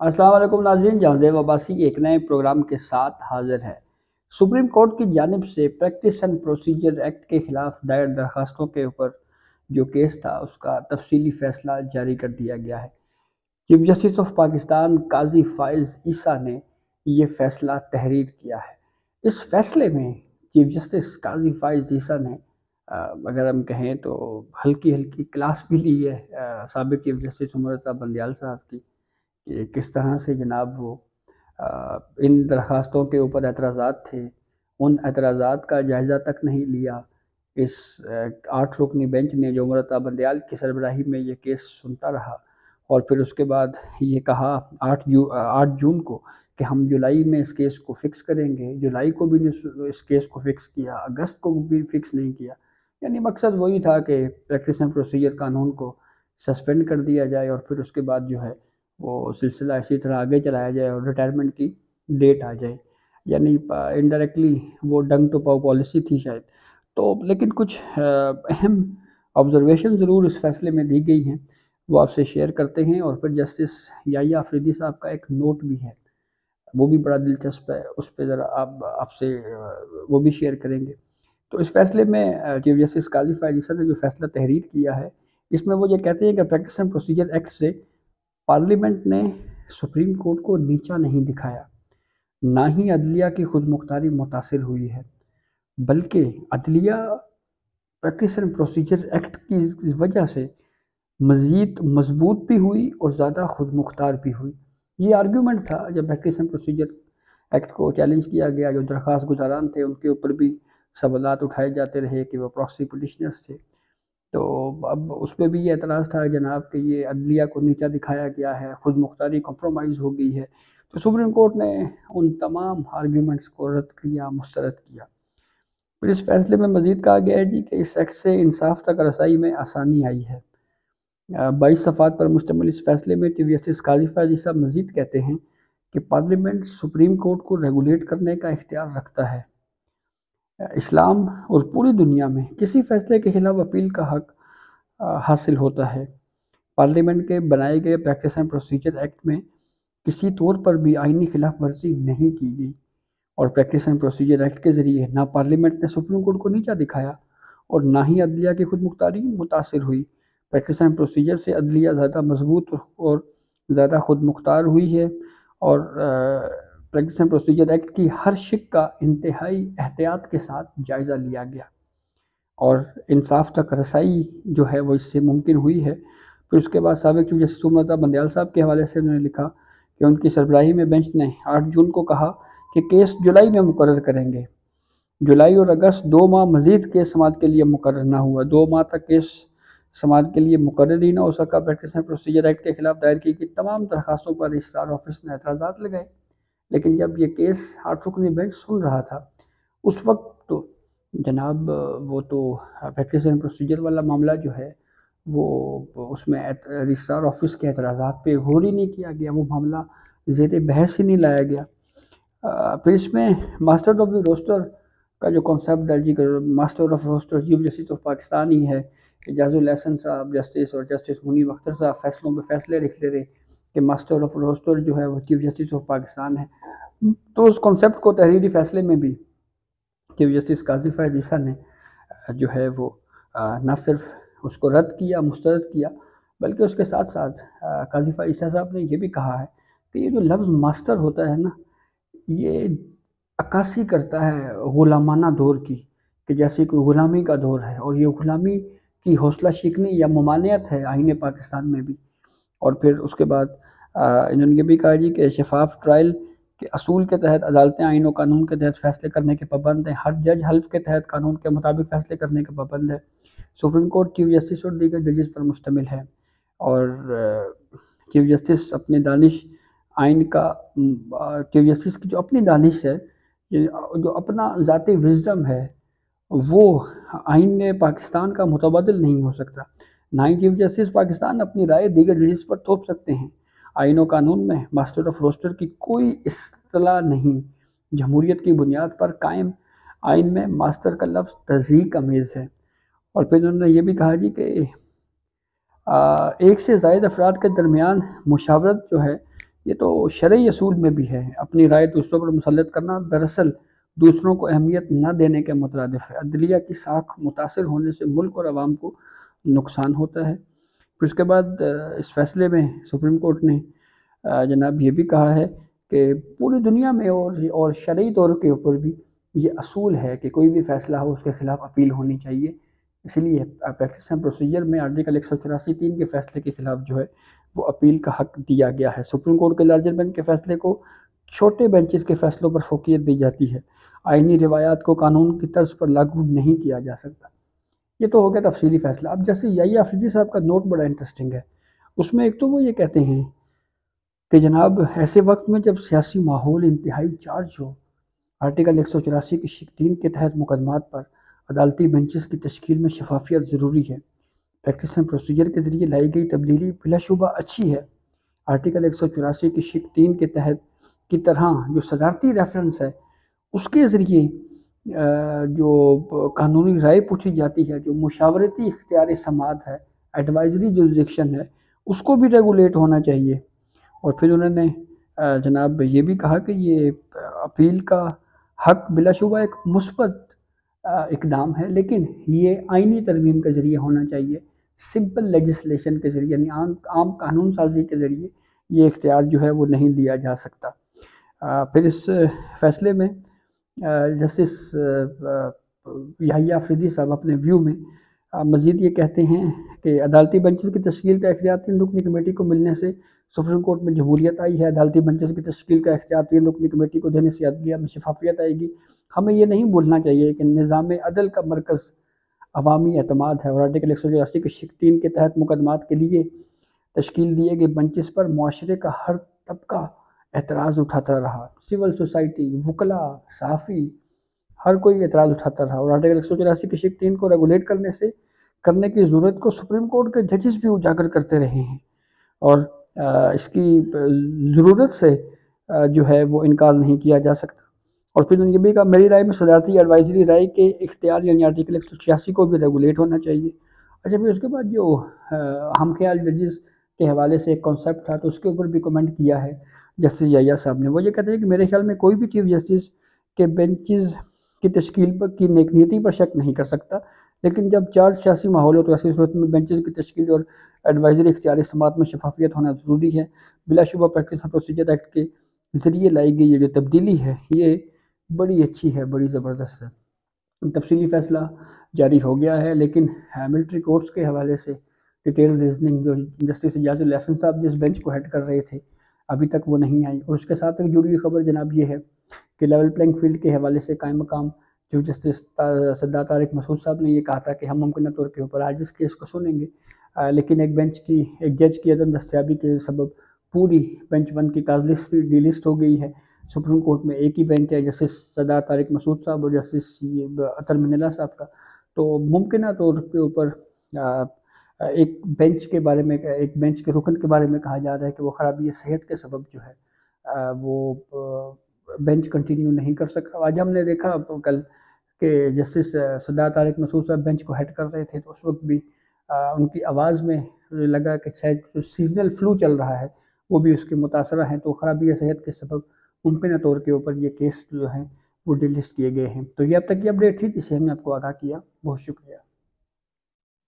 السلام علیکم ناظرین، جہاں زیب عباسی ایک نئے پروگرام کے ساتھ حاضر ہے۔ سپریم کورٹ کی جانب سے پریکٹس اینڈ پروسیجر ایکٹ کے خلاف دائر درخواستوں کے اوپر جو کیس تھا اس کا تفصیلی فیصلہ جاری کر دیا گیا ہے۔ چیف جسٹس آف پاکستان قاضی فائز عیسیٰ نے یہ فیصلہ تحریر کیا ہے۔ اس فیصلے میں چیف جسٹس قاضی فائز عیسیٰ نے اگر ہم کہیں تو ہلکی کلاس بھی لی ہے سابق چیف جسٹس عمر عطا بندیال صاحب کی، کہ کس طرح سے جناب وہ ان درخواستوں کے اوپر اعتراضات تھے، ان اعتراضات کا جائزہ تک نہیں لیا۔ اس 8 رکنی بینچ نے جو عمر عطا بندیال کی سربراہی میں یہ کیس سنتا رہا، اور پھر اس کے بعد یہ کہا 8 جون کو کہ ہم جولائی میں اس کیس کو فکس کریں گے۔ جولائی کو بھی اس کیس کو فکس کیا، اگست کو بھی فکس نہیں کیا۔ یعنی مقصد وہی تھا کہ پریکٹس اینڈ پروسیجر قانون کو سسپینڈ کر دیا جائے، اور پھر اس کے بعد جو ہے وہ سلسلہ اسی طرح آگے چلایا جائے اور ریٹائرمنٹ کی ڈیٹ آ جائے۔ یعنی انڈائریکٹلی وہ ڈنگ ٹو پاؤ پالیسی تھی شاید تو، لیکن کچھ اہم آبزرویشن ضرور اس فیصلے میں دی گئی ہیں، وہ آپ سے شیئر کرتے ہیں۔ اور پھر جسٹس یحییٰ آفریدی صاحب کا ایک نوٹ بھی ہے، وہ بھی بڑا دلچسپ ہے، اس پہ ذرا آپ سے وہ بھی شیئر کریں گے۔ تو اس فیصلے میں چیف جسٹس قاضی فائز عیسیٰ نے جو فیصلہ تحریر کیا ہے، اس میں وہ یہ کہتے ہیں کہ پریکٹس اینڈ پروسیجر ایکٹ سے پارلیمنٹ نے سپریم کورٹ کو نیچا نہیں دکھایا، نہ ہی عدلیہ کی خود مختاری متاثر ہوئی ہے، بلکہ عدلیہ پریکٹس اینڈ پروسیجر ایکٹ کی وجہ سے مزید مضبوط بھی ہوئی اور زیادہ خود مختار بھی ہوئی۔ یہ آرگیومنٹ تھا جب پریکٹس اینڈ پروسیجر ایکٹ کو چیلنج کیا گیا۔ جو درخواست گزاران تھے ان کے اوپر بھی سوالات اٹھائے جاتے رہے کہ وہ پراکسی پٹیشنرز تھے، تو اب اس پہ بھی یہ اعتراض تھا جناب کہ یہ عدلیہ کو نیچا دکھایا گیا ہے، خود مختاری کمپرومائز ہو گئی ہے۔ تو سپریم کورٹ نے ان تمام آرگیومنٹس کو رد کیا، مسترد کیا۔ پھر اس فیصلے میں مزید کہا گیا ہے جی کہ اس ایکٹ سے انصاف تک رسائی میں آسانی آئی ہے۔ 22 صفحات پر مشتمل اس فیصلے میں چیف جسٹس قاضی فائز عیسیٰ مزید کہتے ہیں کہ پارلیمنٹ سپریم کورٹ کو ریگولیٹ کرنے کا اختیار رکھتا ہے۔ اسلام اور پوری دنیا میں کسی فیصلے کے خلاف اپیل کا حق حاصل ہوتا ہے۔ پارلیمنٹ کے بنائے گئے پریکٹس اینڈ پروسیجر ایکٹ میں کسی طور پر بھی آئینی خلاف ورزی نہیں کی گئی، اور پریکٹس اینڈ پروسیجر ایکٹ کے ذریعے نہ پارلیمنٹ نے سپریم کورٹ کو نیچا دکھایا اور نہ ہی عدلیہ کی خود مختاری متاثر ہوئی۔ پریکٹس اینڈ پروسیجر سے عدلیہ زیادہ مضبوط اور زیادہ خود مختار ہوئی ہے، اور پریکٹس اینڈ پروسیجر ایکٹ کی ہر شق کا انتہائی احتیاط کے ساتھ جائزہ لیا گیا، اور انصاف تک رسائی جو ہے وہ اس سے ممکن ہوئی ہے۔ پھر اس کے بعد سابق چیف جسٹس عمر عطا بندیال صاحب کے حوالے سے انہوں نے لکھا کہ ان کی سربراہی میں بینچ نے 8 جون کو کہا کہ کیس جولائی میں مقرر کریں گے۔ جولائی اور اگست 2 ماہ مزید کیس سماعت کے لیے مقرر نہ ہوا، 2 ماہ تک کیس سماعت کے لیے مقرر ہی نہ ہو سکا۔ پریکٹس اینڈ پروسیجر ایکٹ کے خلاف دائر کی گئی تمام درخواستوں پر رجسٹرار آفس نے اعتراضات لگائے، لیکن جب یہ کیس 8 رکنی بینچ سن رہا تھا اس وقت تو جناب وہ تو پریکٹس اینڈ پروسیجر والا معاملہ جو ہے وہ اس میں رجسٹرار آفس کے اعتراضات پہ غور ہی نہیں کیا گیا، وہ معاملہ زیر بحث ہی نہیں لایا گیا۔ پھر اس میں ماسٹر آف دی روسٹر کا جو کانسیپٹ ہے جی، master of roster chief justice of Pakistan ہی ہے۔ اعجاز الحسن صاحب جسٹس اور جسٹس منیب اختر صاحب فیصلوں پہ فیصلے لکھ لے رہے کہ ماسٹر آف روسٹر جو ہے وہ چیف جسٹس آف پاکستان ہے۔ تو اس کانسیپٹ کو تحریری فیصلے میں بھی چیف جسٹس قاضی فائز عیسیٰ نے جو ہے وہ نہ صرف اس کو رد کیا، مسترد کیا، بلکہ اس کے ساتھ ساتھ قاضی فائز عیسیٰ صاحب نے یہ بھی کہا ہے کہ یہ جو لفظ ماسٹر ہوتا ہے نا، یہ عکاسی کرتا ہے غلامانہ دور کی، کہ جیسے کوئی غلامی کا دور ہے، اور یہ غلامی کی حوصلہ شکنی یا ممانعت ہے آئین پاکستان میں بھی۔ اور پھر اس کے بعد انہوں نے یہ بھی کہا جی کہ شفاف ٹرائل کے اصول کے تحت عدالتیں آئین و قانون کے تحت فیصلے کرنے کے پابند ہیں، ہر جج حلف کے تحت قانون کے مطابق فیصلے کرنے کے پابند ہے۔ سپریم کورٹ چیف جسٹس اور دیگر ججز پر مشتمل ہے، اور چیف جسٹس اپنی دانش آئین کا چیف جسٹس کی جو اپنی دانش ہے، جو اپنا ذاتی وزڈم ہے، وہ آئین پاکستان کا متبادل نہیں ہو سکتا۔ نہ ہی چیف جسٹس پاکستان اپنی رائے دیگر ججز پر تھوپ سکتے ہیں۔ آئین و قانون میں ماسٹر آف روسٹر کی کوئی اصطلاح نہیں۔ جمہوریت کی بنیاد پر قائم آئین میں ماسٹر کا لفظ تضحیک امیز ہے۔ اور پھر انہوں نے یہ بھی کہا جی کہ ایک سے زائد افراد کے درمیان مشاورت جو ہے یہ تو شرعی اصول میں بھی ہے، اپنی رائے دوسروں پر مسلط کرنا دراصل دوسروں کو اہمیت نہ دینے کے مترادف ہے۔ عدلیہ کی ساکھ متاثر ہونے سے ملک اور عوام کو نقصان ہوتا ہے۔ پھر اس کے بعد اس فیصلے میں سپریم کورٹ نے جناب یہ بھی کہا ہے کہ پوری دنیا میں اور شرعی طور کے اوپر بھی یہ اصول ہے کہ کوئی بھی فیصلہ ہو اس کے خلاف اپیل ہونی چاہیے، اس لیے پریکٹس اینڈ پروسیجر میں آرٹیکل 184(3) کے فیصلے کے خلاف جو ہے وہ اپیل کا حق دیا گیا ہے۔ سپریم کورٹ کے لارجر بینچ کے فیصلے کو چھوٹے بینچز کے فیصلوں پر فوقیت دی جاتی ہے، آئینی روایات کو قانون کی طرز پر لاگو نہیں کیا جا سکتا۔ یہ تو ہو گیا تفصیلی فیصلہ۔ اب جیسے یحییٰ آفریدی صاحب کا نوٹ بڑا انٹرسٹنگ ہے، اس میں ایک تو وہ یہ کہتے ہیں کہ جناب ایسے وقت میں جب سیاسی ماحول انتہائی چارج ہو، آرٹیکل 184 کی شق 3 کے تحت مقدمات پر عدالتی بینچز کی تشکیل میں شفافیت ضروری ہے۔ پریکٹس اینڈ پروسیجر کے ذریعے لائی گئی تبدیلی بلا شبہ اچھی ہے۔ آرٹیکل 184 کی شق 3 کے تحت کی طرح جو صدارتی ریفرنس ہے اس کے ذریعے جو قانونی رائے پوچھی جاتی ہے، جو مشاورتی اختیار سماعت ہے، ایڈوائزری جوریسڈکشن ہے، اس کو بھی ریگولیٹ ہونا چاہیے۔ اور پھر انہوں نے جناب یہ بھی کہا کہ یہ اپیل کا حق بلا شبہ ایک مثبت اقدام ہے، لیکن یہ آئینی ترمیم کے ذریعے ہونا چاہیے، سمپل لیجسلیشن کے ذریعے، یعنی عام قانون سازی کے ذریعے یہ اختیار جو ہے وہ نہیں دیا جا سکتا۔ پھر اس فیصلے میں جسٹس یحییٰ آفریدی صاحب اپنے ویو میں مزید یہ کہتے ہیں کہ عدالتی بینچز کی تشکیل کا اختیار 3 رکنی کمیٹی کو ملنے سے سپریم کورٹ میں جمہوریت آئی ہے۔ عدالتی بینچز کی تشکیل کا اختیار 3 رکنی کمیٹی کو دینے سے عدلیہ میں شفافیت آئے گی۔ ہمیں یہ نہیں بھولنا چاہیے کہ نظام عدل کا مرکز عوامی اعتماد ہے، اور آرٹیکل 184 کی شق 3 کے تحت مقدمات کے لیے تشکیل دیے گئے بینچز پر معاشرے کا ہر طبقہ اعتراض اٹھاتا رہا، سول سوسائٹی، وکلاء، صحافی، ہر کوئی اعتراض اٹھاتا رہا، اور آرٹیکل 184 کی شق 3 کو ریگولیٹ کرنے کی ضرورت کو سپریم کورٹ کے ججز بھی اجاگر کرتے رہے ہیں، اور اس کی ضرورت سے جو ہے وہ انکار نہیں کیا جا سکتا۔ اور پھر انہوں نے یہ بھی کہا میری رائے میں صدارتی ایڈوائزری رائے کے اختیار یعنی آرٹیکل 186 کو بھی ریگولیٹ ہونا چاہیے۔ اچھا، پھر اس کے بعد جو ہم خیال ججز کے حوالے سے ایک کانسیپٹ تھا تو اس کے اوپر بھی کمنٹ کیا ہے جسٹس یحییٰ صاحب نے۔ وہ یہ کہتے ہیں کہ میرے خیال میں کوئی بھی چیف جسٹس کے بینچز کی تشکیل پر کی نیک نیتی پر شک نہیں کر سکتا، لیکن جب چارج سیاسی ماحول ہو تو ایسی صورت میں بینچز کی تشکیل اور ایڈوائزری اختیاری سماعت میں شفافیت ہونا ضروری ہے۔ بلا شبہ پریکٹس اینڈ پروسیجر ایکٹ کے ذریعے لائی گئی یہ جو تبدیلی ہے یہ بڑی اچھی ہے، بڑی زبردست ہے۔ تفصیلی فیصلہ جاری ہو گیا ہے، لیکن ملٹری کورٹس کے حوالے سے ڈیٹیل ریزننگ جو جسٹس اعجاز الاحسن صاحب جس بینچ کو ہیڈ کر رہے تھے ابھی تک وہ نہیں آئی۔ اور اس کے ساتھ ایک جڑی ہوئی خبر جناب یہ ہے کہ لیول پلینگ فیلڈ کے حوالے سے قائم مقام جو جسٹس سردار طارق مسعود صاحب نے یہ کہا تھا کہ ہم ممکنہ طور کے اوپر آج اس کیس کو سنیں گے، لیکن ایک جج کی عدم دستیابی کے سبب پوری بینچ 1 کی کاز لسٹ ڈی لسٹ ہو گئی ہے۔ سپریم کورٹ میں ایک ہی بینچ ہے، جسٹس سردار طارق مسعود صاحب اور جسٹس اطہر منیلا صاحب کا، تو ممکنہ طور کے اوپر ایک بینچ کے رکن کے بارے میں کہا جا رہا ہے کہ وہ خرابی صحت کے سبب جو ہے وہ بینچ کنٹینیو نہیں کر سکا۔ آج ہم نے دیکھا کل کہ جسٹس سردار طارق مسعود صاحب بینچ کو ہیڈ کر رہے تھے تو اس وقت بھی ان کی آواز میں لگا کہ شاید جو سیزنل فلو چل رہا ہے وہ بھی اس کے متاثرہ ہیں، تو خرابی صحت کے سبب ممکنہ طور کے اوپر یہ کیس جو ہیں وہ ڈی لسٹ کیے گئے ہیں۔ تو یہ اب تک کی اپڈیٹ تھی جسے ہم نے آپ کو آگاہ کیا۔ بہت شکریہ۔